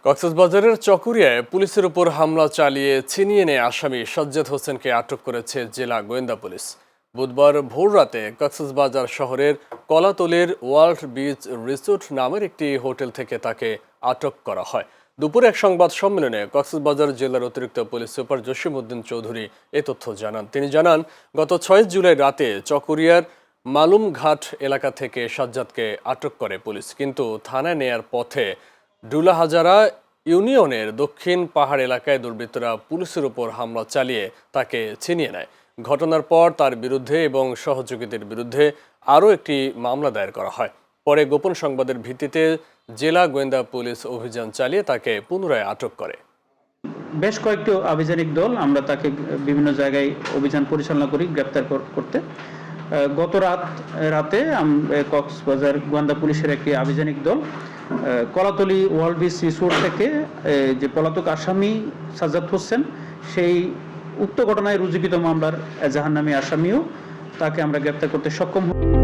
কক্সবাজারের চকরিয়ায় পুলিশের উপর হামলা চালিয়ে ছিনিয়ে নেয় আসামি সাজ্জাদ হোসেনকে আটক করেছে জেলা গোয়েন্দা পুলিশ। বুধবার ভোররাতে কক্সবাজার শহরের কলাতলির ওয়ার্ল্ড বিচ রিসোর্ট নামের একটি হোটেল থেকে তাকে আটক করা হয়। দুপুরে এক সংবাদ সম্মেলনে কক্সবাজার জেলার অতিরিক্ত পুলিশ সুপার জসিমউদ্দিন চৌধুরী এ তথ্য জানান। তিনি জানান, গত 6 জুলাই রাতে চকরিয়ার মালুমঘাট এলাকা থেকে সাজ্জাদকে আটক করে পুলিশ, কিন্তু থানায় নেয়ার পথে ডুলাহাজারা ইউনিয়নের দক্ষিণ পাহাড় এলাকায় দুর্বৃত্তরা পুলিশের উপর হামলা চালিয়ে তাকে ছিনিয়ে নেয়। ঘটনার পর তার বিরুদ্ধে এবং সহযোগীদের বিরুদ্ধে আরও একটি মামলা দায়ের করা হয়। পরে গোপন সংবাদের ভিত্তিতে জেলা গোয়েন্দা পুলিশ অভিযান চালিয়ে তাকে পুনরায় আটক করে। বেশ কয়েকটি আভিযানিক দল আমরা তাকে বিভিন্ন জায়গায় অভিযান পরিচালনা করি গ্রেপ্তার করতে। গত রাতে কক্সবাজার গোয়েন্দা পুলিশের একটি আভিযানিক দল কলাতলি ওয়ার্ল্ড বিচ রিসোর্ট থেকে যে পলাতক আসামি সাজ্জাদ হোসেন, সেই উক্ত ঘটনায় রুজুকৃত মামলার এজাহার নামী আসামিও তাকে আমরা গ্রেপ্তার করতে সক্ষম হই।